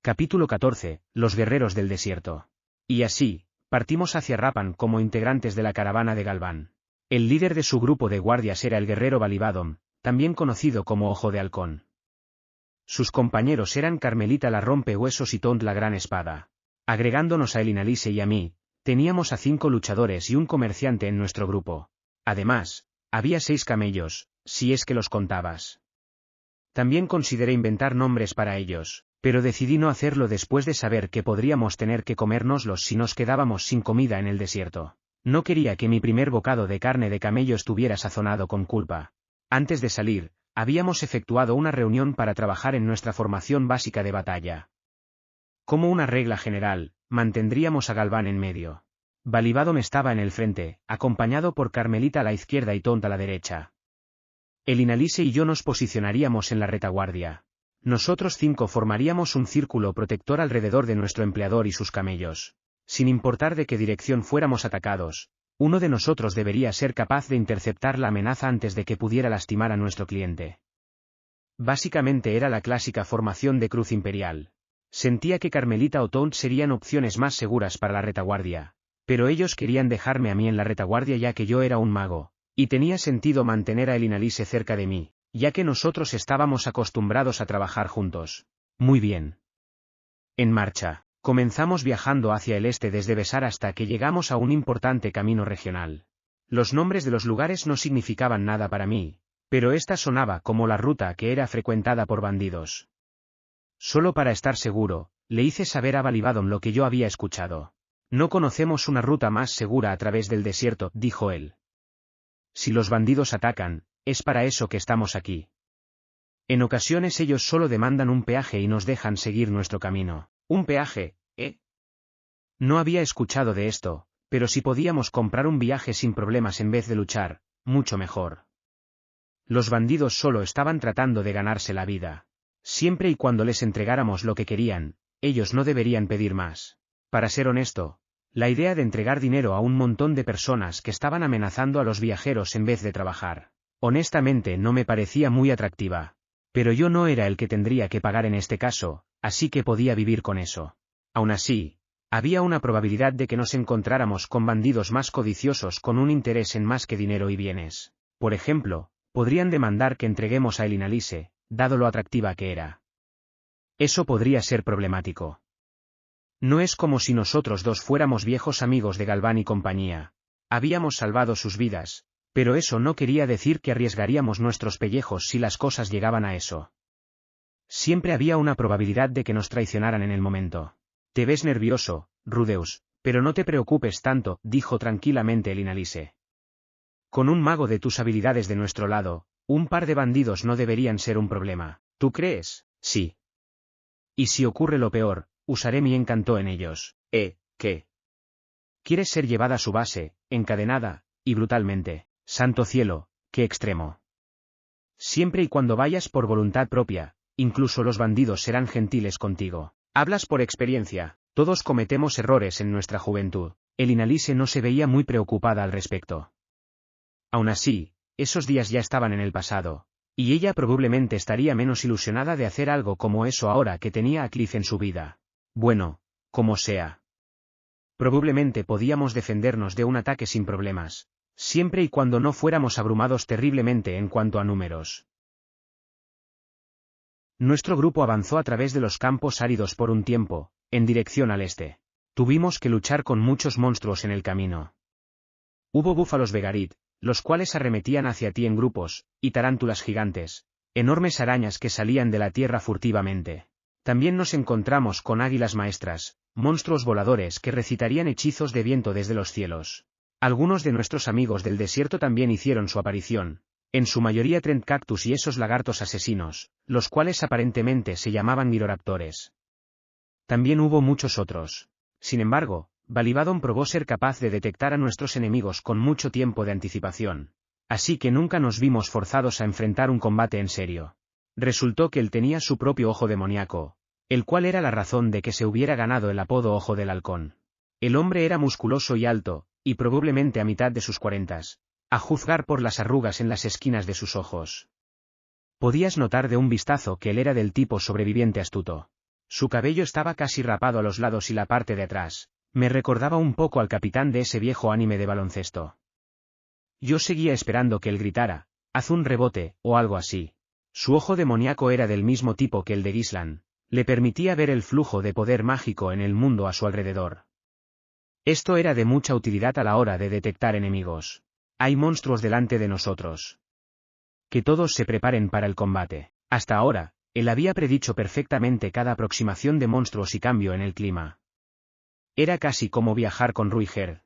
Capítulo 14. Los guerreros del desierto. Y así, partimos hacia Rapan como integrantes de la caravana de Galván. El líder de su grupo de guardias era el guerrero Balibadom, también conocido como Ojo de Halcón. Sus compañeros eran Carmelita la Rompehuesos y Tont la Gran Espada. Agregándonos a Elinalise y a mí, teníamos a 5 luchadores y un comerciante en nuestro grupo. Además, había 6 camellos, si es que los contabas. También consideré inventar nombres para ellos, pero decidí no hacerlo después de saber que podríamos tener que comérnoslos si nos quedábamos sin comida en el desierto. No quería que mi primer bocado de carne de camello estuviera sazonado con culpa. Antes de salir, habíamos efectuado una reunión para trabajar en nuestra formación básica de batalla. Como una regla general, mantendríamos a Galván en medio. Balibadom estaba en el frente, acompañado por Carmelita a la izquierda y Tont a la derecha. Elinalise y yo nos posicionaríamos en la retaguardia. Nosotros 5 formaríamos un círculo protector alrededor de nuestro empleador y sus camellos. Sin importar de qué dirección fuéramos atacados, uno de nosotros debería ser capaz de interceptar la amenaza antes de que pudiera lastimar a nuestro cliente. Básicamente era la clásica formación de cruz imperial. Sentía que Carmelita o Tont serían opciones más seguras para la retaguardia, pero ellos querían dejarme a mí en la retaguardia ya que yo era un mago, y tenía sentido mantener a Elinalise cerca de mí, ya que nosotros estábamos acostumbrados a trabajar juntos. Muy bien. En marcha, comenzamos viajando hacia el este desde Besar hasta que llegamos a un importante camino regional. Los nombres de los lugares no significaban nada para mí, pero esta sonaba como la ruta que era frecuentada por bandidos. Solo para estar seguro, le hice saber a Balibadom lo que yo había escuchado. No conocemos una ruta más segura a través del desierto, dijo él. Si los bandidos atacan, es para eso que estamos aquí. En ocasiones ellos solo demandan un peaje y nos dejan seguir nuestro camino. ¿Un peaje, eh? No había escuchado de esto, pero si podíamos comprar un viaje sin problemas en vez de luchar, mucho mejor. Los bandidos solo estaban tratando de ganarse la vida. Siempre y cuando les entregáramos lo que querían, ellos no deberían pedir más. Para ser honesto, la idea de entregar dinero a un montón de personas que estaban amenazando a los viajeros en vez de trabajar, honestamente no me parecía muy atractiva. Pero yo no era el que tendría que pagar en este caso, así que podía vivir con eso. Aún así, había una probabilidad de que nos encontráramos con bandidos más codiciosos con un interés en más que dinero y bienes. Por ejemplo, podrían demandar que entreguemos a Elinalise, dado lo atractiva que era. Eso podría ser problemático. No es como si nosotros dos fuéramos viejos amigos de Galván y compañía. Habíamos salvado sus vidas, pero eso no quería decir que arriesgaríamos nuestros pellejos si las cosas llegaban a eso. Siempre había una probabilidad de que nos traicionaran en el momento. Te ves nervioso, Rudeus, pero no te preocupes tanto, dijo tranquilamente Elinalise. Con un mago de tus habilidades de nuestro lado, un par de bandidos no deberían ser un problema. ¿Tú crees? Sí. Y si ocurre lo peor, usaré mi encanto en ellos. ¿Qué? ¿Quieres ser llevada a su base, encadenada, y brutalmente? Santo cielo, qué extremo. Siempre y cuando vayas por voluntad propia, incluso los bandidos serán gentiles contigo. Hablas por experiencia, todos cometemos errores en nuestra juventud. Elinalise no se veía muy preocupada al respecto. Aún así, esos días ya estaban en el pasado, y ella probablemente estaría menos ilusionada de hacer algo como eso ahora que tenía a Cliff en su vida. Bueno, como sea. Probablemente podíamos defendernos de un ataque sin problemas, siempre y cuando no fuéramos abrumados terriblemente en cuanto a números. Nuestro grupo avanzó a través de los campos áridos por un tiempo, en dirección al este. Tuvimos que luchar con muchos monstruos en el camino. Hubo búfalos Vegarit, los cuales arremetían hacia ti en grupos, y tarántulas gigantes, enormes arañas que salían de la tierra furtivamente. También nos encontramos con águilas maestras, monstruos voladores que recitarían hechizos de viento desde los cielos. Algunos de nuestros amigos del desierto también hicieron su aparición, en su mayoría Trent Cactus y esos lagartos asesinos, los cuales aparentemente se llamaban Miroraptores. También hubo muchos otros. Sin embargo, Balibadom probó ser capaz de detectar a nuestros enemigos con mucho tiempo de anticipación, así que nunca nos vimos forzados a enfrentar un combate en serio. Resultó que él tenía su propio ojo demoníaco, el cual era la razón de que se hubiera ganado el apodo Ojo del Halcón. El hombre era musculoso y alto, y probablemente a mitad de sus 40s, a juzgar por las arrugas en las esquinas de sus ojos. Podías notar de un vistazo que él era del tipo sobreviviente astuto. Su cabello estaba casi rapado a los lados y la parte de atrás. Me recordaba un poco al capitán de ese viejo anime de baloncesto. Yo seguía esperando que él gritara, «haz un rebote», o algo así. Su ojo demoníaco era del mismo tipo que el de Gislan. Le permitía ver el flujo de poder mágico en el mundo a su alrededor. Esto era de mucha utilidad a la hora de detectar enemigos. Hay monstruos delante de nosotros. Que todos se preparen para el combate. Hasta ahora, él había predicho perfectamente cada aproximación de monstruos y cambio en el clima. Era casi como viajar con Ruiger.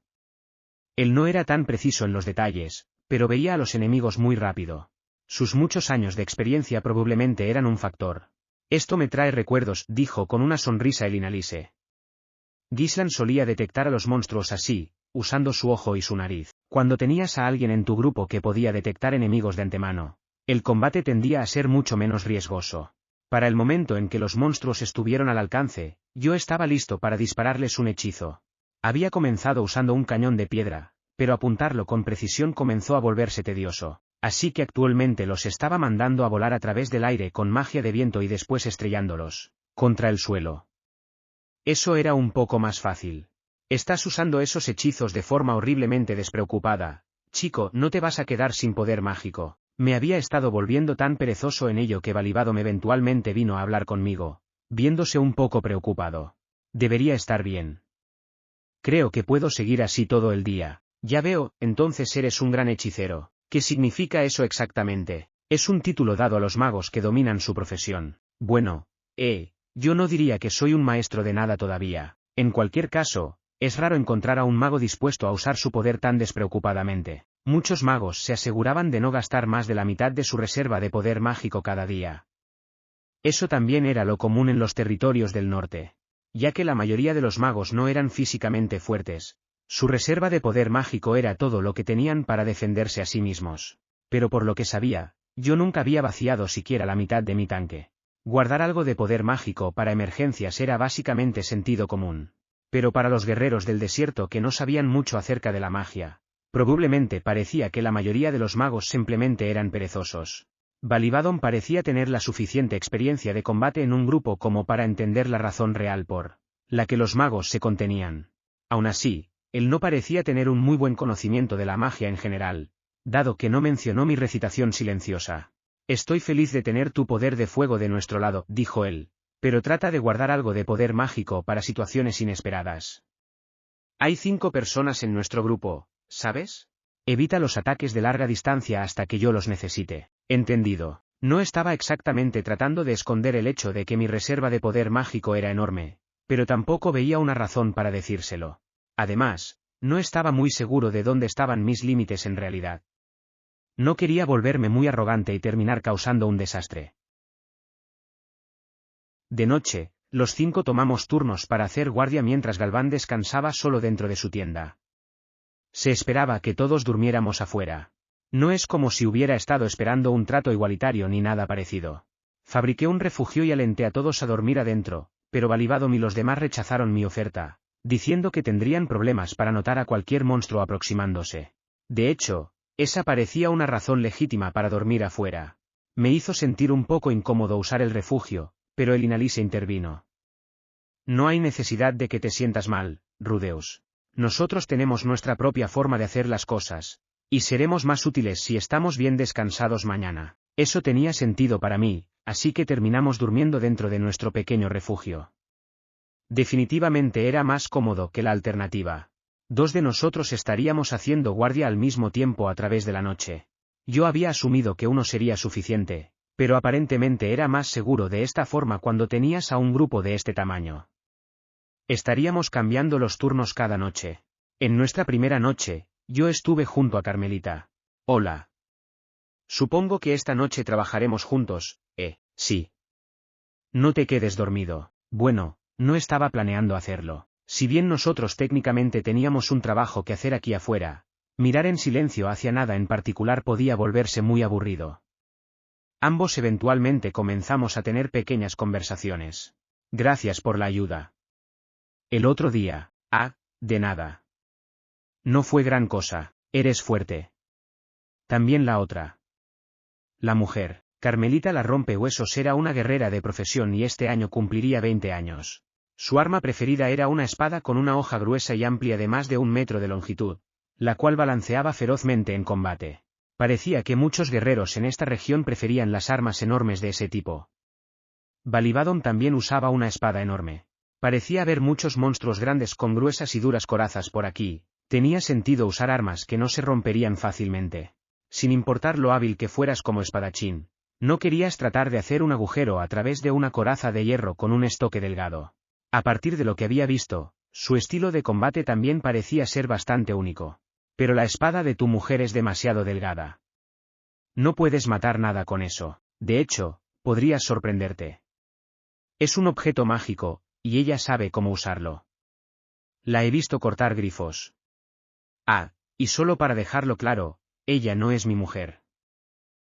Él no era tan preciso en los detalles, pero veía a los enemigos muy rápido. Sus muchos años de experiencia probablemente eran un factor. Esto me trae recuerdos, dijo con una sonrisa el Inalise. Gislan solía detectar a los monstruos así, usando su ojo y su nariz. Cuando tenías a alguien en tu grupo que podía detectar enemigos de antemano, el combate tendía a ser mucho menos riesgoso. Para el momento en que los monstruos estuvieron al alcance, yo estaba listo para dispararles un hechizo. Había comenzado usando un cañón de piedra, pero apuntarlo con precisión comenzó a volverse tedioso, así que actualmente los estaba mandando a volar a través del aire con magia de viento y después estrellándolos contra el suelo. Eso era un poco más fácil. Estás usando esos hechizos de forma horriblemente despreocupada. Chico, no te vas a quedar sin poder mágico. Me había estado volviendo tan perezoso en ello que Balibadom eventualmente vino a hablar conmigo, viéndose un poco preocupado. Debería estar bien. Creo que puedo seguir así todo el día. Ya veo, entonces eres un gran hechicero. ¿Qué significa eso exactamente? Es un título dado a los magos que dominan su profesión. Bueno, yo no diría que soy un maestro de nada todavía. En cualquier caso, es raro encontrar a un mago dispuesto a usar su poder tan despreocupadamente. Muchos magos se aseguraban de no gastar más de la mitad de su reserva de poder mágico cada día. Eso también era lo común en los territorios del norte. Ya que la mayoría de los magos no eran físicamente fuertes, su reserva de poder mágico era todo lo que tenían para defenderse a sí mismos. Pero por lo que sabía, yo nunca había vaciado siquiera la mitad de mi tanque. Guardar algo de poder mágico para emergencias era básicamente sentido común. Pero para los guerreros del desierto que no sabían mucho acerca de la magia, probablemente parecía que la mayoría de los magos simplemente eran perezosos. Balibadom parecía tener la suficiente experiencia de combate en un grupo como para entender la razón real por la que los magos se contenían. Aún así, él no parecía tener un muy buen conocimiento de la magia en general, dado que no mencionó mi recitación silenciosa. Estoy feliz de tener tu poder de fuego de nuestro lado, dijo él, pero trata de guardar algo de poder mágico para situaciones inesperadas. Hay 5 personas en nuestro grupo, ¿sabes? Evita los ataques de larga distancia hasta que yo los necesite. Entendido. No estaba exactamente tratando de esconder el hecho de que mi reserva de poder mágico era enorme, pero tampoco veía una razón para decírselo. Además, no estaba muy seguro de dónde estaban mis límites en realidad. No quería volverme muy arrogante y terminar causando un desastre. De noche, los 5 tomamos turnos para hacer guardia mientras Galván descansaba solo dentro de su tienda. Se esperaba que todos durmiéramos afuera. No es como si hubiera estado esperando un trato igualitario ni nada parecido. Fabriqué un refugio y alenté a todos a dormir adentro, pero Balibadom y los demás rechazaron mi oferta, diciendo que tendrían problemas para notar a cualquier monstruo aproximándose. De hecho, esa parecía una razón legítima para dormir afuera. Me hizo sentir un poco incómodo usar el refugio, pero el Inalise intervino. No hay necesidad de que te sientas mal, Rudeus. Nosotros tenemos nuestra propia forma de hacer las cosas, y seremos más útiles si estamos bien descansados mañana. Eso tenía sentido para mí, así que terminamos durmiendo dentro de nuestro pequeño refugio. Definitivamente era más cómodo que la alternativa. 2 de nosotros estaríamos haciendo guardia al mismo tiempo a través de la noche. Yo había asumido que uno sería suficiente, pero aparentemente era más seguro de esta forma cuando tenías a un grupo de este tamaño. Estaríamos cambiando los turnos cada noche. En nuestra primera noche, yo estuve junto a Carmelita. Hola. Supongo que esta noche trabajaremos juntos, sí. No te quedes dormido. Bueno, no estaba planeando hacerlo. Si bien nosotros técnicamente teníamos un trabajo que hacer aquí afuera, mirar en silencio hacia nada en particular podía volverse muy aburrido. Ambos eventualmente comenzamos a tener pequeñas conversaciones. Gracias por la ayuda. El otro día, de nada. No fue gran cosa, eres fuerte. También la otra. La mujer, Carmelita la Rompehuesos era una guerrera de profesión y este año cumpliría 20 años. Su arma preferida era una espada con una hoja gruesa y amplia de más de 1 metro de longitud, la cual balanceaba ferozmente en combate. Parecía que muchos guerreros en esta región preferían las armas enormes de ese tipo. Balibadon también usaba una espada enorme. Parecía haber muchos monstruos grandes con gruesas y duras corazas por aquí. Tenía sentido usar armas que no se romperían fácilmente. Sin importar lo hábil que fueras como espadachín, no querías tratar de hacer un agujero a través de una coraza de hierro con un estoque delgado. A partir de lo que había visto, su estilo de combate también parecía ser bastante único. Pero la espada de tu mujer es demasiado delgada. No puedes matar nada con eso. De hecho, podrías sorprenderte. Es un objeto mágico, y ella sabe cómo usarlo. La he visto cortar grifos. Ah, y solo para dejarlo claro, ella no es mi mujer.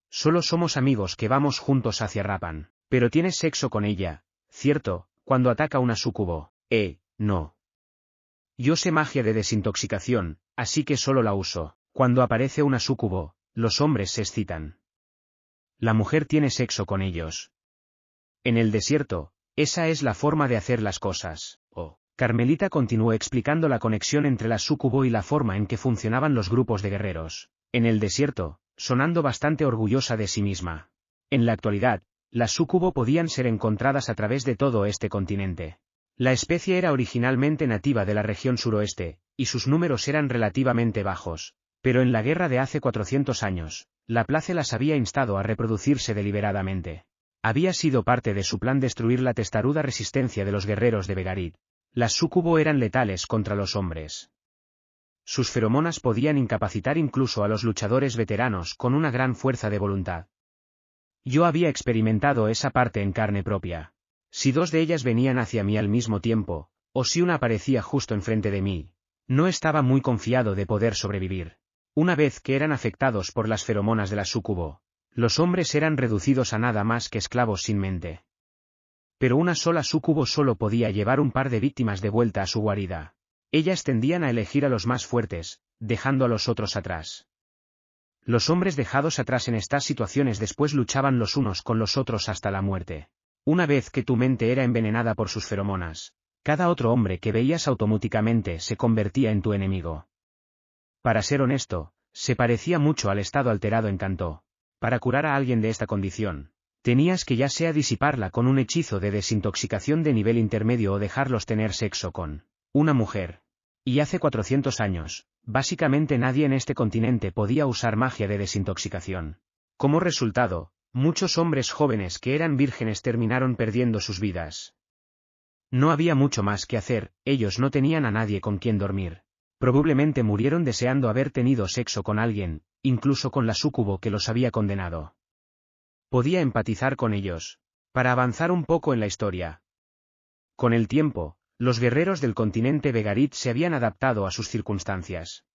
Solo somos amigos que vamos juntos hacia Rapan. Pero tienes sexo con ella, ¿cierto? Cuando ataca una súcubo. No. Yo sé magia de desintoxicación, así que solo la uso. Cuando aparece una súcubo, los hombres se excitan. La mujer tiene sexo con ellos. En el desierto, esa es la forma de hacer las cosas. Carmelita continuó explicando la conexión entre la súcubo y la forma en que funcionaban los grupos de guerreros. En el desierto, sonando bastante orgullosa de sí misma. En la actualidad, las súcubo podían ser encontradas a través de todo este continente. La especie era originalmente nativa de la región suroeste, y sus números eran relativamente bajos, pero en la guerra de hace 400 años, la Place las había instado a reproducirse deliberadamente. Había sido parte de su plan destruir la testaruda resistencia de los guerreros de Begarit. Las súcubo eran letales contra los hombres. Sus feromonas podían incapacitar incluso a los luchadores veteranos con una gran fuerza de voluntad. Yo había experimentado esa parte en carne propia. Si 2 de ellas venían hacia mí al mismo tiempo, o si una aparecía justo enfrente de mí, no estaba muy confiado de poder sobrevivir. Una vez que eran afectados por las feromonas de la súcubo, los hombres eran reducidos a nada más que esclavos sin mente. Pero una sola súcubo solo podía llevar un par de víctimas de vuelta a su guarida. Ellas tendían a elegir a los más fuertes, dejando a los otros atrás. Los hombres dejados atrás en estas situaciones después luchaban los unos con los otros hasta la muerte. Una vez que tu mente era envenenada por sus feromonas, cada otro hombre que veías automáticamente se convertía en tu enemigo. Para ser honesto, se parecía mucho al estado alterado en Cantó. Para curar a alguien de esta condición, tenías que ya sea disiparla con un hechizo de desintoxicación de nivel intermedio o dejarlos tener sexo con una mujer. Y hace 400 años, básicamente nadie en este continente podía usar magia de desintoxicación. Como resultado, muchos hombres jóvenes que eran vírgenes terminaron perdiendo sus vidas. No había mucho más que hacer, ellos no tenían a nadie con quien dormir. Probablemente murieron deseando haber tenido sexo con alguien, incluso con la súcubo que los había condenado. Podía empatizar con ellos. Para avanzar un poco en la historia. Con el tiempo, los guerreros del continente Begarit se habían adaptado a sus circunstancias.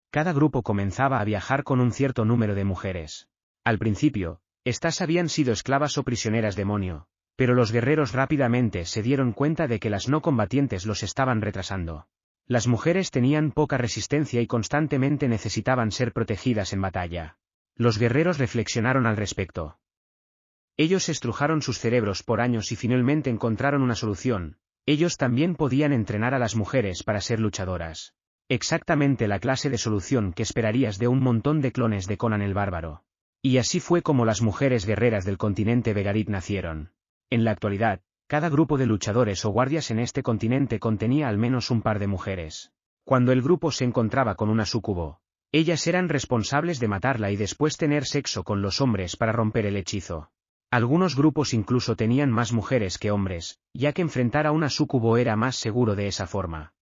Cada grupo comenzaba a viajar con un cierto número de mujeres. Al principio, estas habían sido esclavas o prisioneras demonio, pero los guerreros rápidamente se dieron cuenta de que las no combatientes los estaban retrasando. Las mujeres tenían poca resistencia y constantemente necesitaban ser protegidas en batalla. Los guerreros reflexionaron al respecto. Ellos estrujaron sus cerebros por años y finalmente encontraron una solución. Ellos también podían entrenar a las mujeres para ser luchadoras. Exactamente la clase de solución que esperarías de un montón de clones de Conan el Bárbaro. Y así fue como las mujeres guerreras del continente Begarit nacieron. En la actualidad, cada grupo de luchadores o guardias en este continente contenía al menos un par de mujeres. Cuando el grupo se encontraba con una súcubo, ellas eran responsables de matarla y después tener sexo con los hombres para romper el hechizo. Algunos grupos incluso tenían más mujeres que hombres, ya que enfrentar a una súcubo era más seguro de esa forma.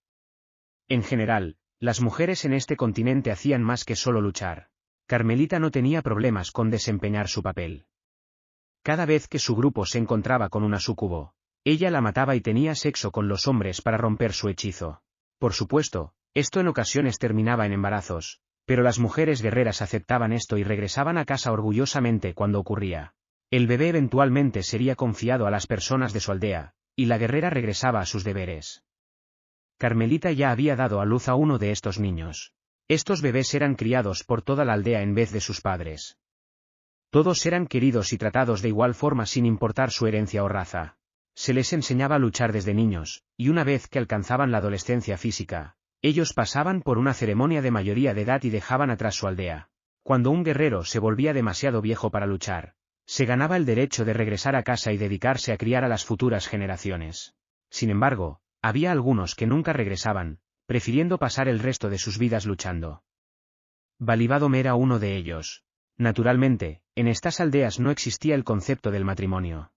En general, las mujeres en este continente hacían más que solo luchar. Carmelita no tenía problemas con desempeñar su papel. Cada vez que su grupo se encontraba con una súcubo, ella la mataba y tenía sexo con los hombres para romper su hechizo. Por supuesto, esto en ocasiones terminaba en embarazos, pero las mujeres guerreras aceptaban esto y regresaban a casa orgullosamente cuando ocurría. El bebé eventualmente sería confiado a las personas de su aldea, y la guerrera regresaba a sus deberes. Carmelita ya había dado a luz a uno de estos niños. Estos bebés eran criados por toda la aldea en vez de sus padres. Todos eran queridos y tratados de igual forma sin importar su herencia o raza. Se les enseñaba a luchar desde niños, y una vez que alcanzaban la adolescencia física, ellos pasaban por una ceremonia de mayoría de edad y dejaban atrás su aldea. Cuando un guerrero se volvía demasiado viejo para luchar, se ganaba el derecho de regresar a casa y dedicarse a criar a las futuras generaciones. Sin embargo, había algunos que nunca regresaban, prefiriendo pasar el resto de sus vidas luchando. Balibadom era uno de ellos. Naturalmente, en estas aldeas no existía el concepto del matrimonio.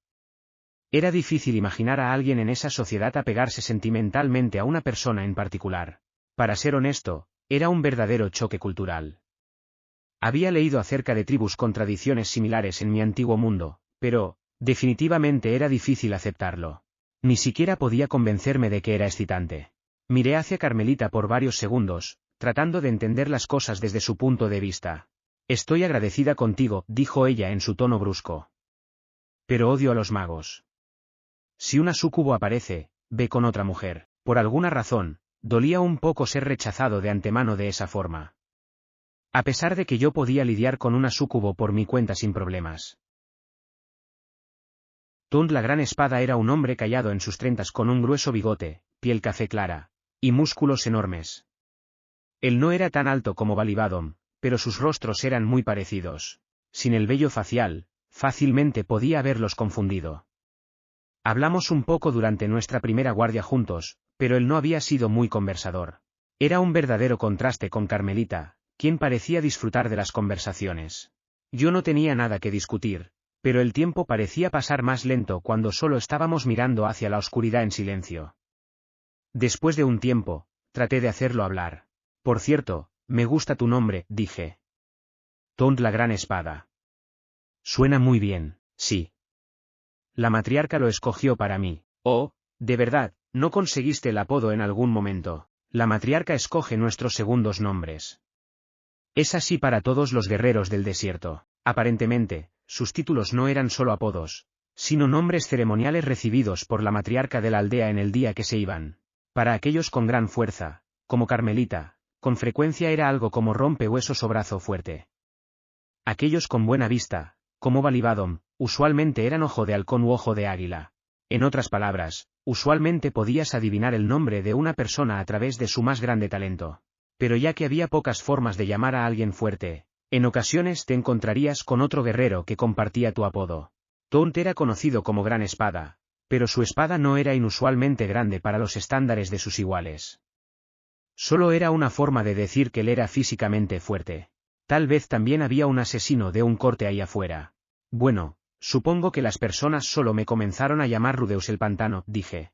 Era difícil imaginar a alguien en esa sociedad apegarse sentimentalmente a una persona en particular. Para ser honesto, era un verdadero choque cultural. Había leído acerca de tribus con tradiciones similares en mi antiguo mundo, pero, definitivamente era difícil aceptarlo. Ni siquiera podía convencerme de que era excitante. Miré hacia Carmelita por varios segundos, tratando de entender las cosas desde su punto de vista. Estoy agradecida contigo, dijo ella en su tono brusco. Pero odio a los magos. Si una súcubo aparece, ve con otra mujer. Por alguna razón, dolía un poco ser rechazado de antemano de esa forma. A pesar de que yo podía lidiar con una súcubo por mi cuenta sin problemas. Tund la Gran Espada era un hombre callado en sus 30 con un grueso bigote, piel café clara, y músculos enormes. Él no era tan alto como Balibadom, pero sus rostros eran muy parecidos. Sin el vello facial, fácilmente podía haberlos confundido. Hablamos un poco durante nuestra primera guardia juntos, pero él no había sido muy conversador. Era un verdadero contraste con Carmelita, quien parecía disfrutar de las conversaciones. Yo no tenía nada que discutir, pero el tiempo parecía pasar más lento cuando solo estábamos mirando hacia la oscuridad en silencio. Después de un tiempo, traté de hacerlo hablar. Por cierto, me gusta tu nombre, dije. Tund la Gran Espada. Suena muy bien, sí. La matriarca lo escogió para mí. Oh, de verdad, ¿no conseguiste el apodo en algún momento? La matriarca escoge nuestros segundos nombres. Es así para todos los guerreros del desierto. Aparentemente, sus títulos no eran solo apodos, sino nombres ceremoniales recibidos por la matriarca de la aldea en el día que se iban. Para aquellos con gran fuerza, como Carmelita, con frecuencia era algo como rompehuesos o brazo fuerte. Aquellos con buena vista, como Balibadom, usualmente eran ojo de halcón u ojo de águila. En otras palabras, usualmente podías adivinar el nombre de una persona a través de su más grande talento. Pero ya que había pocas formas de llamar a alguien fuerte, en ocasiones te encontrarías con otro guerrero que compartía tu apodo. Tund era conocido como Gran Espada, pero su espada no era inusualmente grande para los estándares de sus iguales. Solo era una forma de decir que él era físicamente fuerte. Tal vez también había un asesino de un corte ahí afuera. Bueno, supongo que las personas solo me comenzaron a llamar Rudeus el Pantano, dije.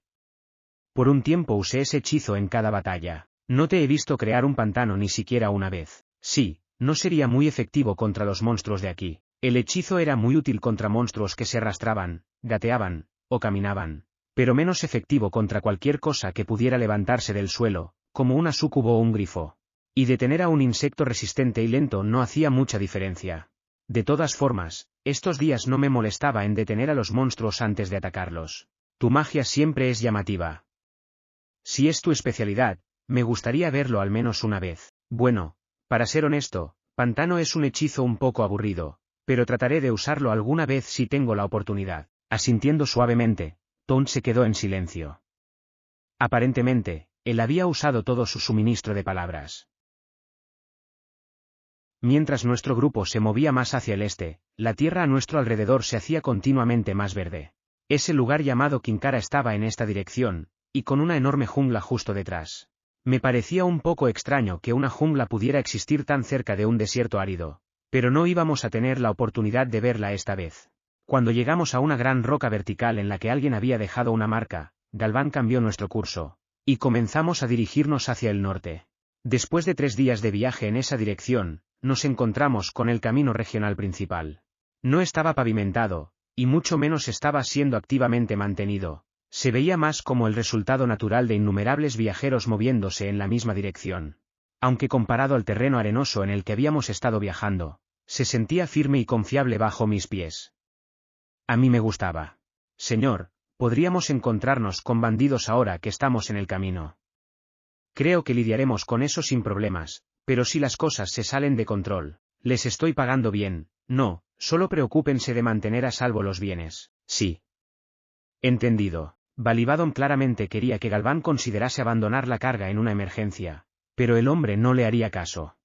Por un tiempo usé ese hechizo en cada batalla. No te he visto crear un pantano ni siquiera una vez. Sí, no sería muy efectivo contra los monstruos de aquí. El hechizo era muy útil contra monstruos que se arrastraban, gateaban, o caminaban, pero menos efectivo contra cualquier cosa que pudiera levantarse del suelo, como una súcubo o un grifo. Y detener a un insecto resistente y lento no hacía mucha diferencia. De todas formas, estos días no me molestaba en detener a los monstruos antes de atacarlos. Tu magia siempre es llamativa. Si es tu especialidad, me gustaría verlo al menos una vez. Bueno, para ser honesto, pantano es un hechizo un poco aburrido, pero trataré de usarlo alguna vez si tengo la oportunidad. Asintiendo suavemente, Tund se quedó en silencio. Aparentemente, él había usado todo su suministro de palabras. Mientras nuestro grupo se movía más hacia el este, la tierra a nuestro alrededor se hacía continuamente más verde. Ese lugar llamado Kinkara estaba en esta dirección, y con una enorme jungla justo detrás. Me parecía un poco extraño que una jungla pudiera existir tan cerca de un desierto árido, pero no íbamos a tener la oportunidad de verla esta vez. Cuando llegamos a una gran roca vertical en la que alguien había dejado una marca, Galván cambió nuestro curso, y comenzamos a dirigirnos hacia el norte. Después de 3 días de viaje en esa dirección, nos encontramos con el camino regional principal. No estaba pavimentado, y mucho menos estaba siendo activamente mantenido. Se veía más como el resultado natural de innumerables viajeros moviéndose en la misma dirección. Aunque comparado al terreno arenoso en el que habíamos estado viajando, se sentía firme y confiable bajo mis pies. A mí me gustaba. Señor, podríamos encontrarnos con bandidos ahora que estamos en el camino. Creo que lidiaremos con eso sin problemas, pero si las cosas se salen de control, les estoy pagando bien. No, Solo preocúpense de mantener a salvo los bienes. Sí. Entendido. Balibadom claramente quería que Galván considerase abandonar la carga en una emergencia, pero el hombre no le haría caso.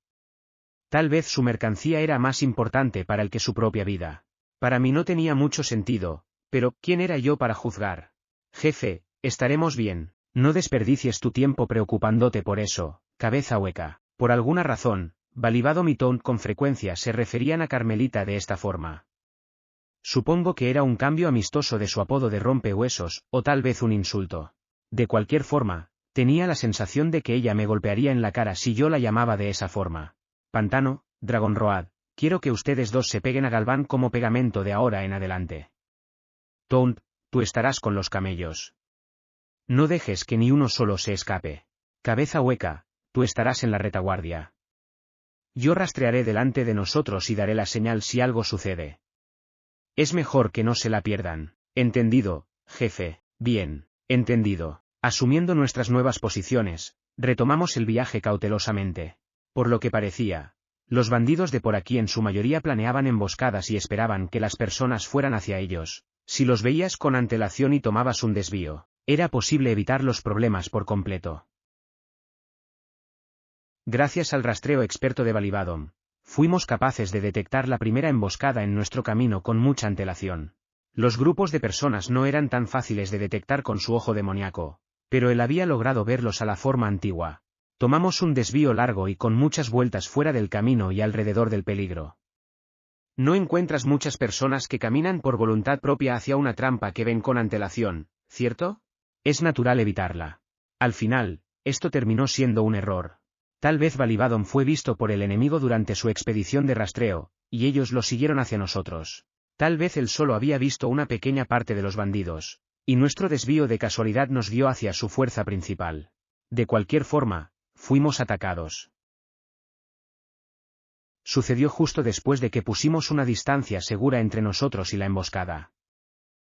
Tal vez su mercancía era más importante para él que su propia vida. Para mí no tenía mucho sentido, pero ¿quién era yo para juzgar? Jefe, estaremos bien. No desperdicies tu tiempo preocupándote por eso, cabeza hueca. Por alguna razón, Balibadom y Taunt con frecuencia se referían a Carmelita de esta forma. Supongo que era un cambio amistoso de su apodo de rompehuesos, o tal vez un insulto. De cualquier forma, tenía la sensación de que ella me golpearía en la cara si yo la llamaba de esa forma. Pantano, Dragonroad, quiero que ustedes dos se peguen a Galván como pegamento de ahora en adelante. Taunt, tú estarás con los camellos. No dejes que ni uno solo se escape. Cabeza hueca, tú estarás en la retaguardia. Yo rastrearé delante de nosotros y daré la señal si algo sucede. Es mejor que no se la pierdan. Entendido, jefe. Bien, entendido. Asumiendo nuestras nuevas posiciones, retomamos el viaje cautelosamente. Por lo que parecía, los bandidos de por aquí en su mayoría planeaban emboscadas y esperaban que las personas fueran hacia ellos. Si los veías con antelación y tomabas un desvío, era posible evitar los problemas por completo. Gracias al rastreo experto de Balibadom, fuimos capaces de detectar la primera emboscada en nuestro camino con mucha antelación. Los grupos de personas no eran tan fáciles de detectar con su ojo demoníaco, pero él había logrado verlos a la forma antigua. Tomamos un desvío largo y con muchas vueltas fuera del camino y alrededor del peligro. No encuentras muchas personas que caminan por voluntad propia hacia una trampa que ven con antelación, ¿cierto? Es natural evitarla. Al final, esto terminó siendo un error. Tal vez Balibadom fue visto por el enemigo durante su expedición de rastreo, y ellos lo siguieron hacia nosotros. Tal vez él solo había visto una pequeña parte de los bandidos, y nuestro desvío de casualidad nos guió hacia su fuerza principal. De cualquier forma, fuimos atacados. Sucedió justo después de que pusimos una distancia segura entre nosotros y la emboscada.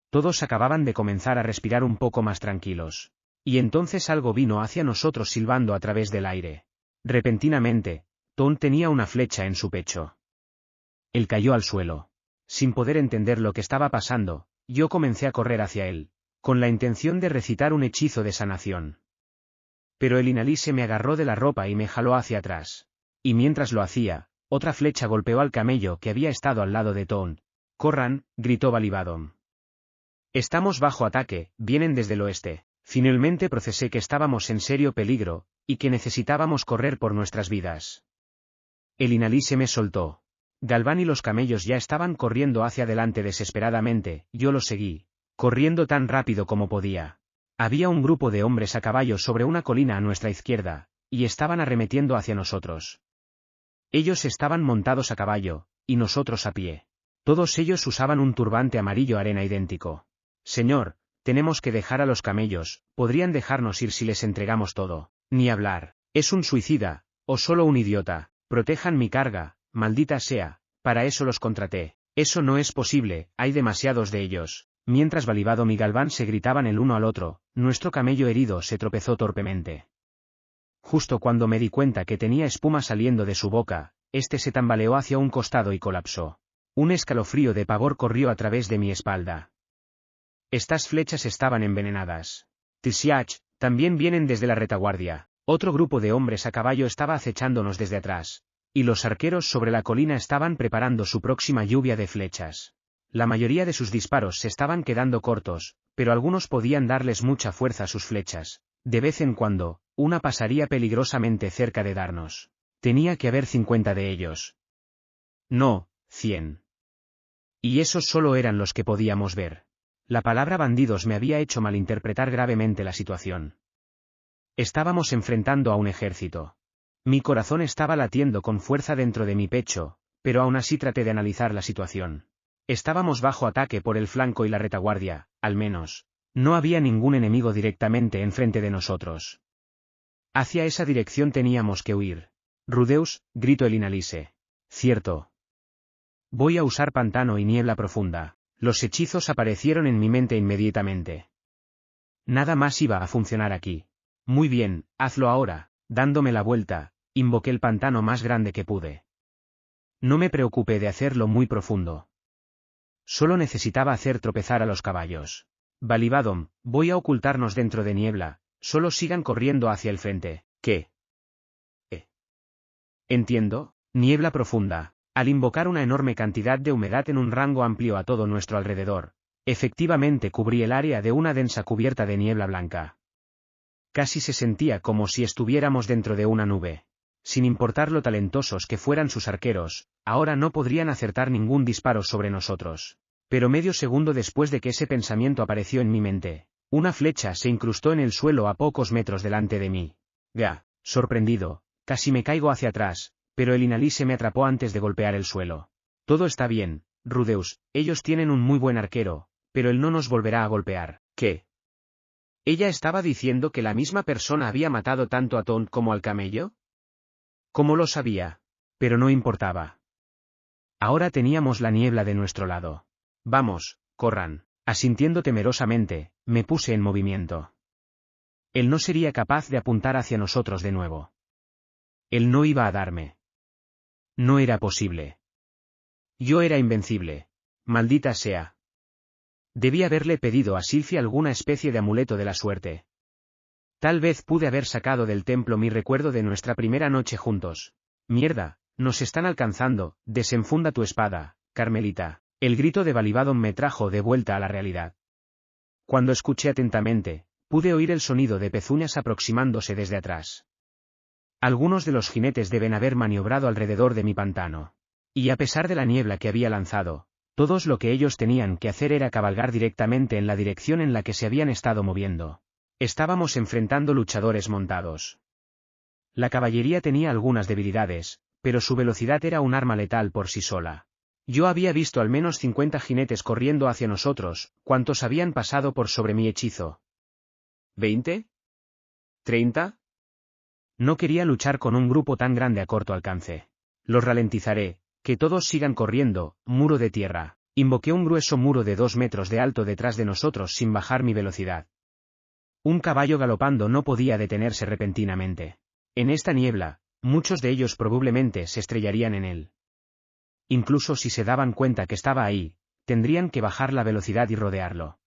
Todos acababan de comenzar a respirar un poco más tranquilos. Y entonces algo vino hacia nosotros silbando a través del aire. Repentinamente, Taunt tenía una flecha en su pecho. Él cayó al suelo. Sin poder entender lo que estaba pasando, yo comencé a correr hacia él, con la intención de recitar un hechizo de sanación. Pero el Inalise me agarró de la ropa y me jaló hacia atrás. Y mientras lo hacía, otra flecha golpeó al camello que había estado al lado de Taunt. «¡Corran!», gritó Balibadom. «Estamos bajo ataque, vienen desde el oeste». Finalmente procesé que estábamos en serio peligro, y que necesitábamos correr por nuestras vidas. El Inalise me soltó. Galván y los camellos ya estaban corriendo hacia adelante desesperadamente, yo los seguí, corriendo tan rápido como podía. Había un grupo de hombres a caballo sobre una colina a nuestra izquierda, y estaban arremetiendo hacia nosotros. Ellos estaban montados a caballo, y nosotros a pie. Todos ellos usaban un turbante amarillo arena idéntico. «Señor, tenemos que dejar a los camellos, podrían dejarnos ir si les entregamos todo». «Ni hablar, es un suicida, o solo un idiota, protejan mi carga, maldita sea, para eso los contraté». «Eso no es posible, hay demasiados de ellos». Mientras Balibadom y Galván se gritaban el uno al otro, nuestro camello herido se tropezó torpemente. Justo cuando me di cuenta que tenía espuma saliendo de su boca, este se tambaleó hacia un costado y colapsó. Un escalofrío de pavor corrió a través de mi espalda. Estas flechas estaban envenenadas. Tishiach, también vienen desde la retaguardia. Otro grupo de hombres a caballo estaba acechándonos desde atrás, y los arqueros sobre la colina estaban preparando su próxima lluvia de flechas. La mayoría de sus disparos se estaban quedando cortos, pero algunos podían darles mucha fuerza a sus flechas. De vez en cuando, una pasaría peligrosamente cerca de darnos. Tenía que haber 50 de ellos. No, 100. Y esos solo eran los que podíamos ver. La palabra bandidos me había hecho malinterpretar gravemente la situación. Estábamos enfrentando a un ejército. Mi corazón estaba latiendo con fuerza dentro de mi pecho, pero aún así traté de analizar la situación. Estábamos bajo ataque por el flanco y la retaguardia, al menos. No había ningún enemigo directamente enfrente de nosotros. Hacia esa dirección teníamos que huir. «Rudeus», gritó el Inalise. «Cierto. Voy a usar pantano y niebla profunda». Los hechizos aparecieron en mi mente inmediatamente. Nada más iba a funcionar aquí. «Muy bien, hazlo ahora». Dándome la vuelta, invoqué el pantano más grande que pude. No me preocupé de hacerlo muy profundo. Solo necesitaba hacer tropezar a los caballos. Balibadom, voy a ocultarnos dentro de niebla, solo sigan corriendo hacia el frente. ¿Qué? Entiendo, niebla profunda. Al invocar una enorme cantidad de humedad en un rango amplio a todo nuestro alrededor, efectivamente cubrí el área de una densa cubierta de niebla blanca. Casi se sentía como si estuviéramos dentro de una nube. Sin importar lo talentosos que fueran sus arqueros, ahora no podrían acertar ningún disparo sobre nosotros. Pero medio segundo después de que ese pensamiento apareció en mi mente, una flecha se incrustó en el suelo a pocos metros delante de mí. Sorprendido, casi me caigo hacia atrás, pero el Inalise me atrapó antes de golpear el suelo. Todo está bien, Rudeus, ellos tienen un muy buen arquero, pero él no nos volverá a golpear. ¿Qué? ¿Ella estaba diciendo que la misma persona había matado tanto a Taunt como al camello? ¿Cómo lo sabía? Pero no importaba. Ahora teníamos la niebla de nuestro lado. Vamos, corran. Asintiendo temerosamente, me puse en movimiento. Él no sería capaz de apuntar hacia nosotros de nuevo. Él no iba a darme. No era posible. Yo era invencible. Maldita sea. Debí haberle pedido a Silphie alguna especie de amuleto de la suerte. Tal vez pude haber sacado del templo mi recuerdo de nuestra primera noche juntos. Mierda, nos están alcanzando, desenfunda tu espada, Carmelita. El grito de Balibadom me trajo de vuelta a la realidad. Cuando escuché atentamente, pude oír el sonido de pezuñas aproximándose desde atrás. Algunos de los jinetes deben haber maniobrado alrededor de mi pantano. Y a pesar de la niebla que había lanzado, todos lo que ellos tenían que hacer era cabalgar directamente en la dirección en la que se habían estado moviendo. Estábamos enfrentando luchadores montados. La caballería tenía algunas debilidades, pero su velocidad era un arma letal por sí sola. Yo había visto al menos 50 jinetes corriendo hacia nosotros, ¿cuántos habían pasado por sobre mi hechizo? ¿20? ¿30? No quería luchar con un grupo tan grande a corto alcance. Los ralentizaré, que todos sigan corriendo, muro de tierra. Invoqué un grueso muro de 2 metros de alto detrás de nosotros sin bajar mi velocidad. Un caballo galopando no podía detenerse repentinamente. En esta niebla, muchos de ellos probablemente se estrellarían en él. Incluso si se daban cuenta que estaba ahí, tendrían que bajar la velocidad y rodearlo.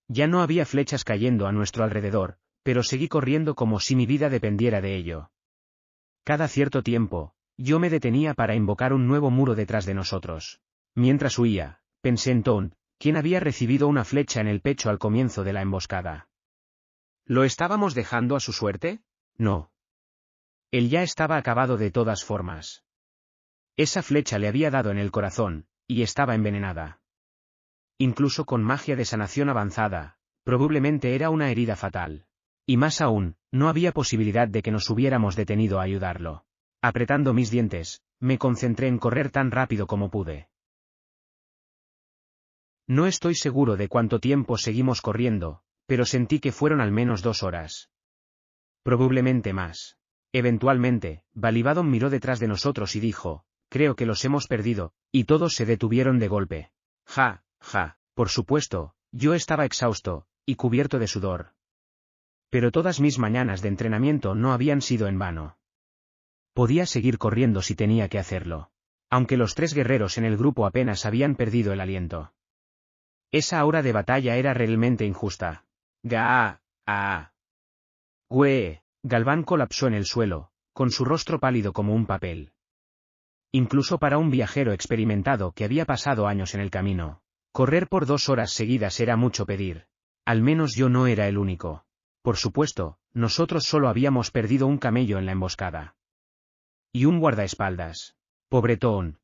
Ya no había flechas cayendo a nuestro alrededor, pero seguí corriendo como si mi vida dependiera de ello. Cada cierto tiempo, yo me detenía para invocar un nuevo muro detrás de nosotros. Mientras huía, pensé en Taunt, quien había recibido una flecha en el pecho al comienzo de la emboscada. ¿Lo estábamos dejando a su suerte? No. Él ya estaba acabado de todas formas. Esa flecha le había dado en el corazón, y estaba envenenada. Incluso con magia de sanación avanzada, probablemente era una herida fatal. Y más aún, no había posibilidad de que nos hubiéramos detenido a ayudarlo. Apretando mis dientes, me concentré en correr tan rápido como pude. No estoy seguro de cuánto tiempo seguimos corriendo, pero sentí que fueron al menos 2 horas. Probablemente más. Eventualmente, Balibadom miró detrás de nosotros y dijo, creo que los hemos perdido, y todos se detuvieron de golpe. Por supuesto, yo estaba exhausto, y cubierto de sudor. Pero todas mis mañanas de entrenamiento no habían sido en vano. Podía seguir corriendo si tenía que hacerlo. Aunque los 3 guerreros en el grupo apenas habían perdido el aliento. Esa hora de batalla era realmente injusta. Galván colapsó en el suelo, con su rostro pálido como un papel. Incluso para un viajero experimentado que había pasado años en el camino, correr por 2 horas seguidas era mucho pedir. Al menos yo no era el único. Por supuesto, nosotros solo habíamos perdido un camello en la emboscada. Y un guardaespaldas. Pobre Taunt.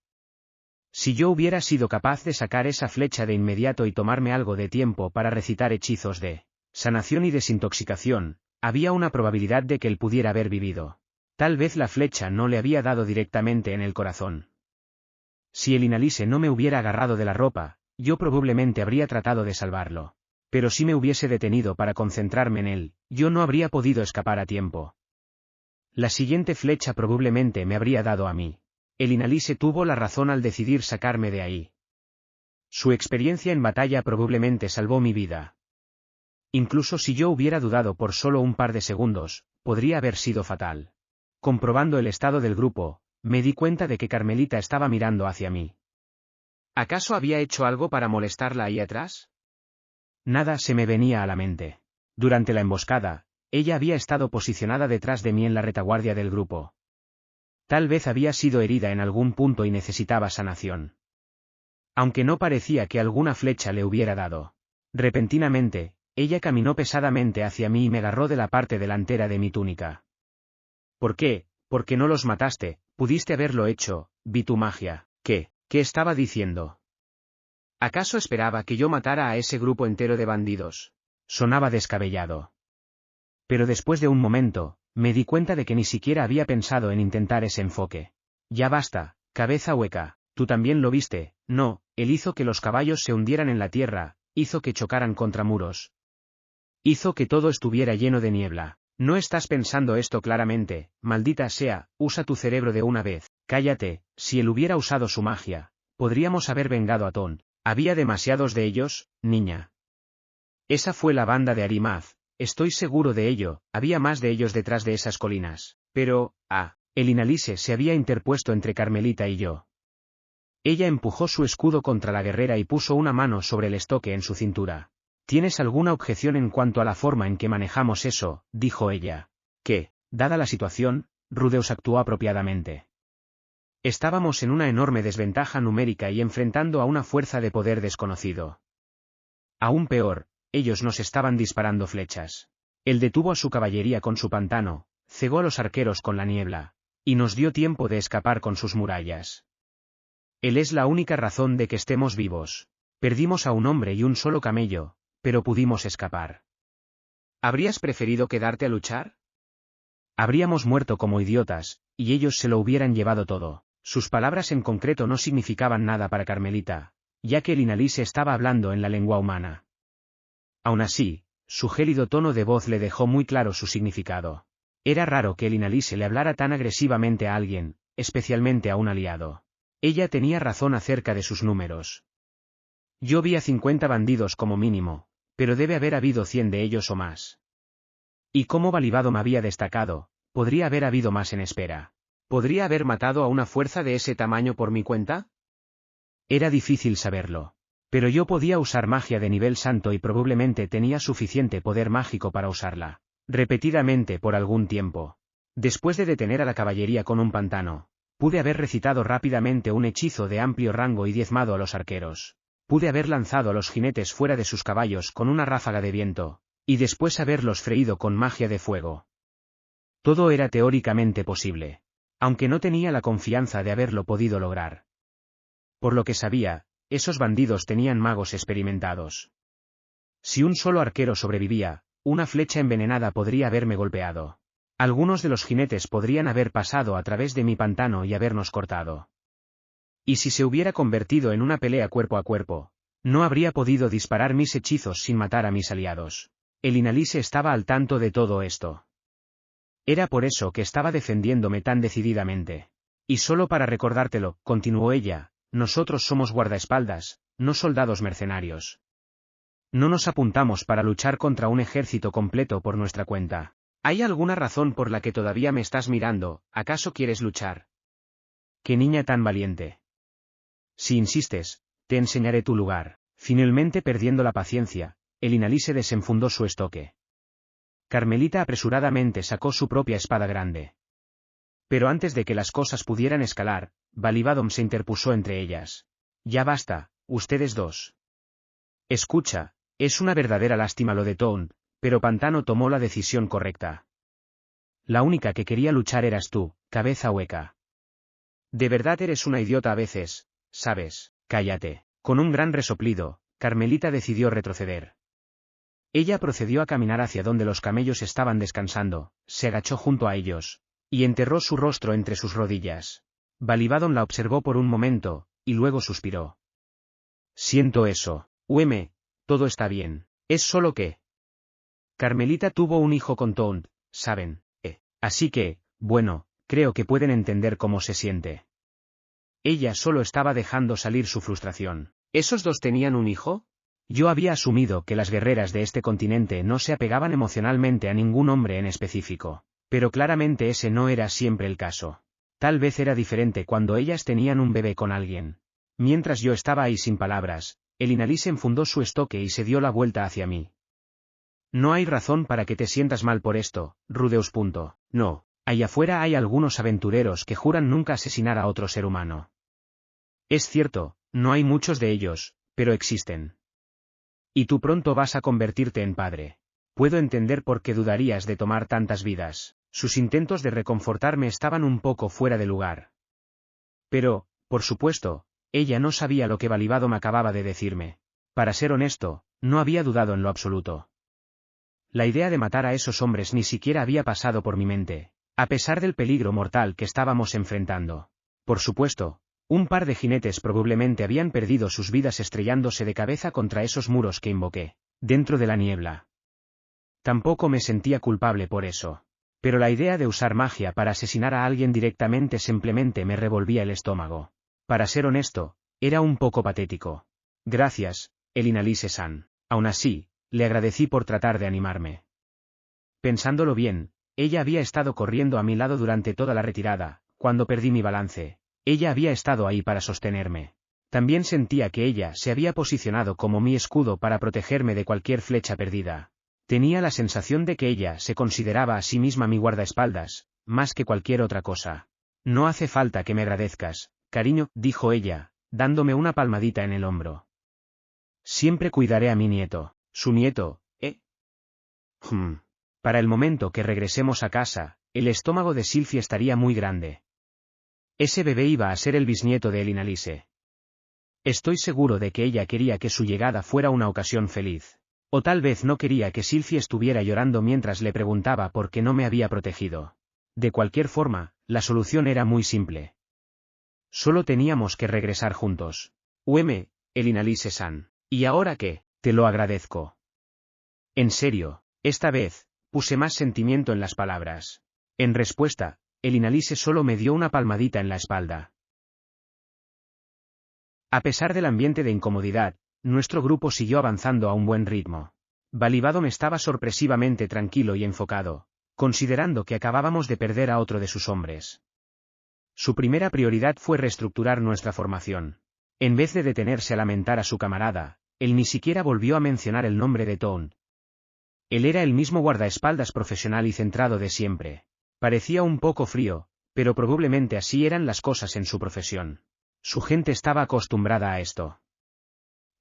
Si yo hubiera sido capaz de sacar esa flecha de inmediato y tomarme algo de tiempo para recitar hechizos de sanación y desintoxicación, había una probabilidad de que él pudiera haber vivido. Tal vez la flecha no le había dado directamente en el corazón. Si el Inalise no me hubiera agarrado de la ropa, yo probablemente habría tratado de salvarlo. Pero si me hubiese detenido para concentrarme en él, yo no habría podido escapar a tiempo. La siguiente flecha probablemente me habría dado a mí. El Inalise tuvo la razón al decidir sacarme de ahí. Su experiencia en batalla probablemente salvó mi vida. Incluso si yo hubiera dudado por solo un par de segundos, podría haber sido fatal. Comprobando el estado del grupo, Me di cuenta de que Carmelita estaba mirando hacia mí. ¿Acaso había hecho algo para molestarla ahí atrás? Nada se me venía a la mente. Durante la emboscada, ella había estado posicionada detrás de mí en la retaguardia del grupo. Tal vez había sido herida en algún punto y necesitaba sanación. Aunque no parecía que alguna flecha le hubiera dado. Repentinamente, ella caminó pesadamente hacia mí y me agarró de la parte delantera de mi túnica. ¿Por qué? ¿Por qué no los mataste? Pudiste haberlo hecho, vi tu magia. ¿Qué? ¿Qué estaba diciendo? ¿Acaso esperaba que yo matara a ese grupo entero de bandidos? Sonaba descabellado. Pero después de un momento, me di cuenta de que ni siquiera había pensado en intentar ese enfoque. Ya basta, cabeza hueca, tú también lo viste, no, él hizo que los caballos se hundieran en la tierra, hizo que chocaran contra muros. Hizo que todo estuviera lleno de niebla. No estás pensando esto claramente, maldita sea, usa tu cerebro de una vez, cállate, si él hubiera usado su magia, podríamos haber vengado a Ton. Había demasiados de ellos, niña. Esa fue la banda de Arimaz, estoy seguro de ello, había más de ellos detrás de esas colinas, pero, el Inalise se había interpuesto entre Carmelita y yo. Ella empujó su escudo contra la guerrera y puso una mano sobre el estoque en su cintura. ¿Tienes alguna objeción en cuanto a la forma en que manejamos eso?, dijo ella. Que, dada la situación, Rudeus actuó apropiadamente. Estábamos en una enorme desventaja numérica y enfrentando a una fuerza de poder desconocido. Aún peor, ellos nos estaban disparando flechas. Él detuvo a su caballería con su pantano, cegó a los arqueros con la niebla, y nos dio tiempo de escapar con sus murallas. Él es la única razón de que estemos vivos. Perdimos a un hombre y un solo camello, pero pudimos escapar. ¿Habrías preferido quedarte a luchar? Habríamos muerto como idiotas, y ellos se lo hubieran llevado todo. Sus palabras en concreto no significaban nada para Carmelita, ya que el Inalise estaba hablando en la lengua humana. Aún así, su gélido tono de voz le dejó muy claro su significado. Era raro que el Inalise le hablara tan agresivamente a alguien, especialmente a un aliado. Ella tenía razón acerca de sus números. Yo vi a 50 bandidos como mínimo, pero debe haber habido 100 de ellos o más. Y como Balibadom había destacado, podría haber habido más en espera. ¿Podría haber matado a una fuerza de ese tamaño por mi cuenta? Era difícil saberlo. Pero yo podía usar magia de nivel santo y probablemente tenía suficiente poder mágico para usarla, repetidamente por algún tiempo. Después de detener a la caballería con un pantano, pude haber recitado rápidamente un hechizo de amplio rango y diezmado a los arqueros. Pude haber lanzado a los jinetes fuera de sus caballos con una ráfaga de viento, y después haberlos freído con magia de fuego. Todo era teóricamente posible, aunque no tenía la confianza de haberlo podido lograr. Por lo que sabía, esos bandidos tenían magos experimentados. Si un solo arquero sobrevivía, una flecha envenenada podría haberme golpeado. Algunos de los jinetes podrían haber pasado a través de mi pantano y habernos cortado. Y si se hubiera convertido en una pelea cuerpo a cuerpo, no habría podido disparar mis hechizos sin matar a mis aliados. El Inalise estaba al tanto de todo esto. Era por eso que estaba defendiéndome tan decididamente. Y solo para recordártelo, continuó ella, nosotros somos guardaespaldas, no soldados mercenarios. No nos apuntamos para luchar contra un ejército completo por nuestra cuenta. ¿Hay alguna razón por la que todavía me estás mirando? ¿Acaso quieres luchar? ¡Qué niña tan valiente! Si insistes, te enseñaré tu lugar. Finalmente, perdiendo la paciencia, el Inalise desenfundó su estoque. Carmelita apresuradamente sacó su propia espada grande. Pero antes de que las cosas pudieran escalar, Balibadom se interpuso entre ellas. Ya basta, ustedes dos. Escucha, es una verdadera lástima lo de Town, pero Pantano tomó la decisión correcta. La única que quería luchar eras tú, cabeza hueca. De verdad eres una idiota a veces, ¿sabes? Cállate. Con un gran resoplido, Carmelita decidió retroceder. Ella procedió a caminar hacia donde los camellos estaban descansando, se agachó junto a ellos, y enterró su rostro entre sus rodillas. Balibadom la observó por un momento, y luego suspiró. Siento eso, todo está bien, es solo que... Carmelita tuvo un hijo con Town, ¿saben? Así que, bueno, creo que pueden entender cómo se siente. Ella solo estaba dejando salir su frustración. ¿Esos dos tenían un hijo? Yo había asumido que las guerreras de este continente no se apegaban emocionalmente a ningún hombre en específico, pero claramente ese no era siempre el caso. Tal vez era diferente cuando ellas tenían un bebé con alguien. Mientras yo estaba ahí sin palabras, el Inalise enfundó su estoque y se dio la vuelta hacia mí. No hay razón para que te sientas mal por esto, Rudeus. No, allá afuera hay algunos aventureros que juran nunca asesinar a otro ser humano. Es cierto, no hay muchos de ellos, pero existen. Y tú pronto vas a convertirte en padre. Puedo entender por qué dudarías de tomar tantas vidas. Sus intentos de reconfortarme estaban un poco fuera de lugar. Pero, por supuesto, ella no sabía lo que Balibadom acababa de decirme. Para ser honesto, no había dudado en lo absoluto. La idea de matar a esos hombres ni siquiera había pasado por mi mente, a pesar del peligro mortal que estábamos enfrentando. Por supuesto, un par de jinetes probablemente habían perdido sus vidas estrellándose de cabeza contra esos muros que invoqué, dentro de la niebla. Tampoco me sentía culpable por eso. Pero la idea de usar magia para asesinar a alguien directamente simplemente me revolvía el estómago. Para ser honesto, era un poco patético. Gracias, el Inalise-san. Aún así, le agradecí por tratar de animarme. Pensándolo bien, ella había estado corriendo a mi lado durante toda la retirada. Cuando perdí mi balance, ella había estado ahí para sostenerme. También sentía que ella se había posicionado como mi escudo para protegerme de cualquier flecha perdida. Tenía la sensación de que ella se consideraba a sí misma mi guardaespaldas, más que cualquier otra cosa. No hace falta que me agradezcas, cariño, dijo ella, dándome una palmadita en el hombro. Siempre cuidaré a mi nieto. ¿Su nieto, eh? Para el momento que regresemos a casa, el estómago de Sylvie estaría muy grande. Ese bebé iba a ser el bisnieto de el Inalise. Estoy seguro de que ella quería que su llegada fuera una ocasión feliz. O tal vez no quería que Sylvie estuviera llorando mientras le preguntaba por qué no me había protegido. De cualquier forma, la solución era muy simple. Solo teníamos que regresar juntos. El Inalise-san. ¿Y ahora qué? Te lo agradezco. En serio, esta vez, puse más sentimiento en las palabras. En respuesta, el Inalise solo me dio una palmadita en la espalda. A pesar del ambiente de incomodidad, nuestro grupo siguió avanzando a un buen ritmo. Balibadom estaba sorpresivamente tranquilo y enfocado, considerando que acabábamos de perder a otro de sus hombres. Su primera prioridad fue reestructurar nuestra formación. En vez de detenerse a lamentar a su camarada, él ni siquiera volvió a mencionar el nombre de Toon. Él era el mismo guardaespaldas profesional y centrado de siempre. Parecía un poco frío, pero probablemente así eran las cosas en su profesión. Su gente estaba acostumbrada a esto.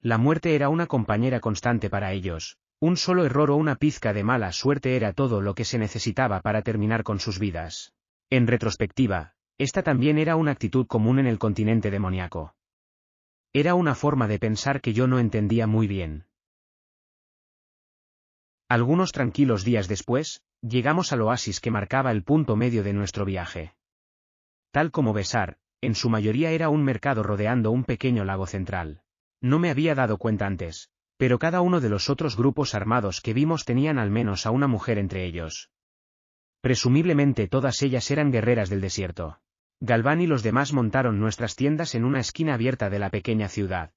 La muerte era una compañera constante para ellos, un solo error o una pizca de mala suerte era todo lo que se necesitaba para terminar con sus vidas. En retrospectiva, esta también era una actitud común en el continente demoníaco. Era una forma de pensar que yo no entendía muy bien. Algunos tranquilos días después, llegamos al oasis que marcaba el punto medio de nuestro viaje. Tal como Besar, en su mayoría era un mercado rodeando un pequeño lago central. No me había dado cuenta antes, pero cada uno de los otros grupos armados que vimos tenían al menos a una mujer entre ellos. Presumiblemente todas ellas eran guerreras del desierto. Galván y los demás montaron nuestras tiendas en una esquina abierta de la pequeña ciudad.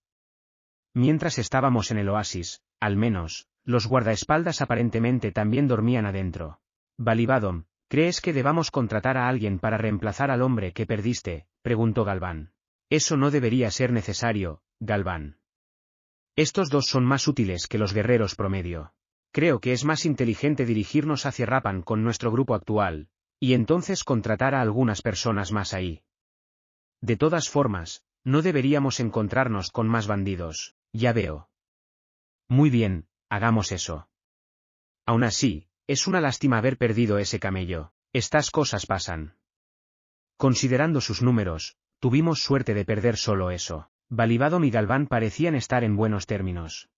Mientras estábamos en el oasis, al menos, los guardaespaldas aparentemente también dormían adentro. Balibadom, ¿crees que debamos contratar a alguien para reemplazar al hombre que perdiste?, preguntó Galván. Eso no debería ser necesario, Galván. Estos dos son más útiles que los guerreros promedio. Creo que es más inteligente dirigirnos hacia Rapan con nuestro grupo actual, y entonces contratar a algunas personas más ahí. De todas formas, no deberíamos encontrarnos con más bandidos, ya veo. Muy bien, hagamos eso. Aún así, es una lástima haber perdido ese camello, estas cosas pasan. Considerando sus números, tuvimos suerte de perder solo eso. Balibadom y Galván parecían estar en buenos términos.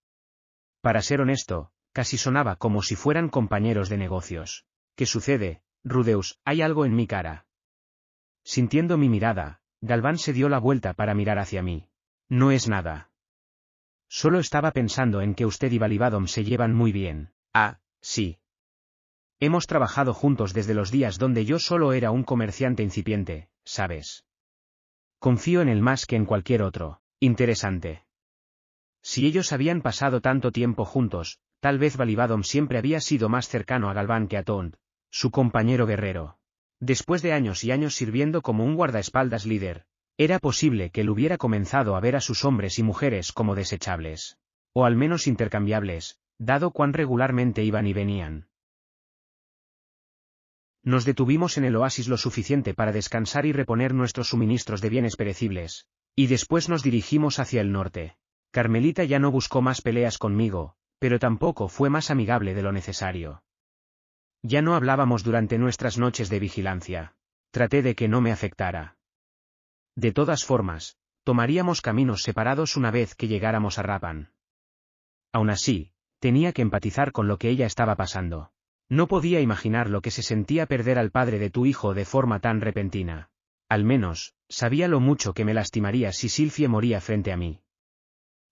Para ser honesto, casi sonaba como si fueran compañeros de negocios. ¿Qué sucede, Rudeus? Hay algo en mi cara. Sintiendo mi mirada, Galván se dio la vuelta para mirar hacia mí. No es nada. Solo estaba pensando en que usted y Balibadom se llevan muy bien. Ah, sí. Hemos trabajado juntos desde los días donde yo solo era un comerciante incipiente, ¿sabes? Confío en él más que en cualquier otro. Interesante. Si ellos habían pasado tanto tiempo juntos, tal vez Balibadom siempre había sido más cercano a Galván que a Taunt, su compañero guerrero. Después de años y años sirviendo como un guardaespaldas líder, era posible que él hubiera comenzado a ver a sus hombres y mujeres como desechables. O al menos intercambiables, dado cuán regularmente iban y venían. Nos detuvimos en el oasis lo suficiente para descansar y reponer nuestros suministros de bienes perecibles, y después nos dirigimos hacia el norte. Carmelita ya no buscó más peleas conmigo, pero tampoco fue más amigable de lo necesario. Ya no hablábamos durante nuestras noches de vigilancia. Traté de que no me afectara. De todas formas, tomaríamos caminos separados una vez que llegáramos a Rappan. Aún así, tenía que empatizar con lo que ella estaba pasando. No podía imaginar lo que se sentía perder al padre de tu hijo de forma tan repentina. Al menos, sabía lo mucho que me lastimaría si Sylphie moría frente a mí.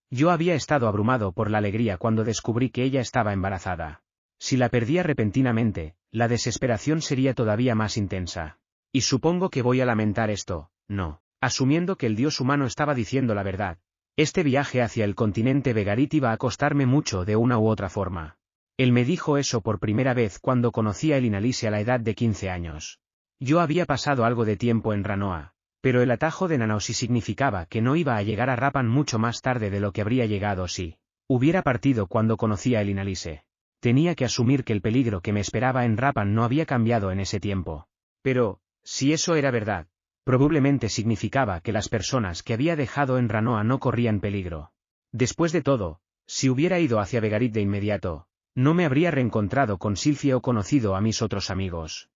Yo había estado abrumado por la alegría cuando descubrí que ella estaba embarazada. Si la perdía repentinamente, la desesperación sería todavía más intensa. Y supongo que voy a lamentar esto, no, asumiendo que el dios humano estaba diciendo la verdad. Este viaje hacia el continente Vegarit iba a costarme mucho de una u otra forma. Él me dijo eso por primera vez cuando conocí a Elinalise a la edad de 15 años. Yo había pasado algo de tiempo en Ranoa, pero el atajo de Nanaosi significaba que no iba a llegar a Rappan mucho más tarde de lo que habría llegado si hubiera partido cuando conocí a Elinalise. Tenía que asumir que el peligro que me esperaba en Rappan no había cambiado en ese tiempo. Pero, si eso era verdad, probablemente significaba que las personas que había dejado en Ranoa no corrían peligro. Después de todo, si hubiera ido hacia Vegarit de inmediato, no me habría reencontrado con Sylphie o conocido a mis otros amigos.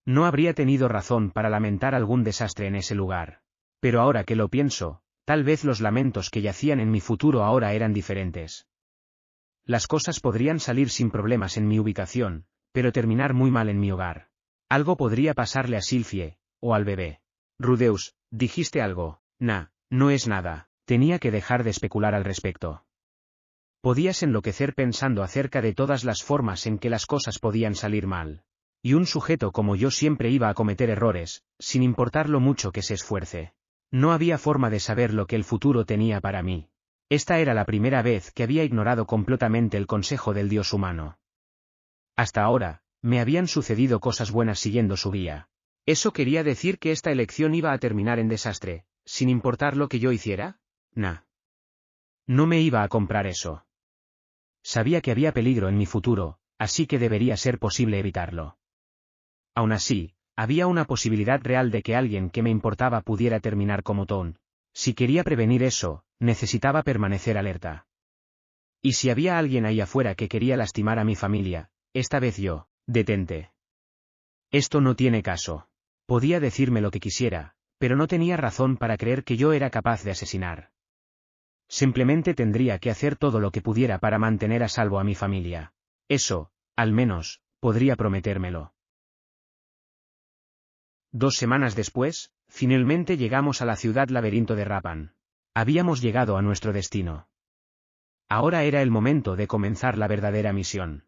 No habría tenido razón para lamentar algún desastre en ese lugar. Pero ahora que lo pienso, tal vez los lamentos que yacían en mi futuro ahora eran diferentes. Las cosas podrían salir sin problemas en mi ubicación, pero terminar muy mal en mi hogar. Algo podría pasarle a Sylphie, o al bebé. Rudeus, dijiste algo. No es nada. Tenía que dejar de especular al respecto. Podías enloquecer pensando acerca de todas las formas en que las cosas podían salir mal. Y un sujeto como yo siempre iba a cometer errores, sin importar lo mucho que se esfuerce. No había forma de saber lo que el futuro tenía para mí. Esta era la primera vez que había ignorado completamente el consejo del dios humano. Hasta ahora, me habían sucedido cosas buenas siguiendo su guía. ¿Eso quería decir que esta elección iba a terminar en desastre, sin importar lo que yo hiciera? No me iba a comprar eso. Sabía que había peligro en mi futuro, así que debería ser posible evitarlo. Aún así, había una posibilidad real de que alguien que me importaba pudiera terminar como Ton. Si quería prevenir eso, necesitaba permanecer alerta. Y si había alguien ahí afuera que quería lastimar a mi familia, esta vez yo, detente. Esto no tiene caso. Podía decirme lo que quisiera, pero no tenía razón para creer que yo era capaz de asesinar. Simplemente tendría que hacer todo lo que pudiera para mantener a salvo a mi familia. Eso, al menos, podría prometérmelo. 2 semanas después, finalmente llegamos a la ciudad laberinto de Rappan. Habíamos llegado a nuestro destino. Ahora era el momento de comenzar la verdadera misión.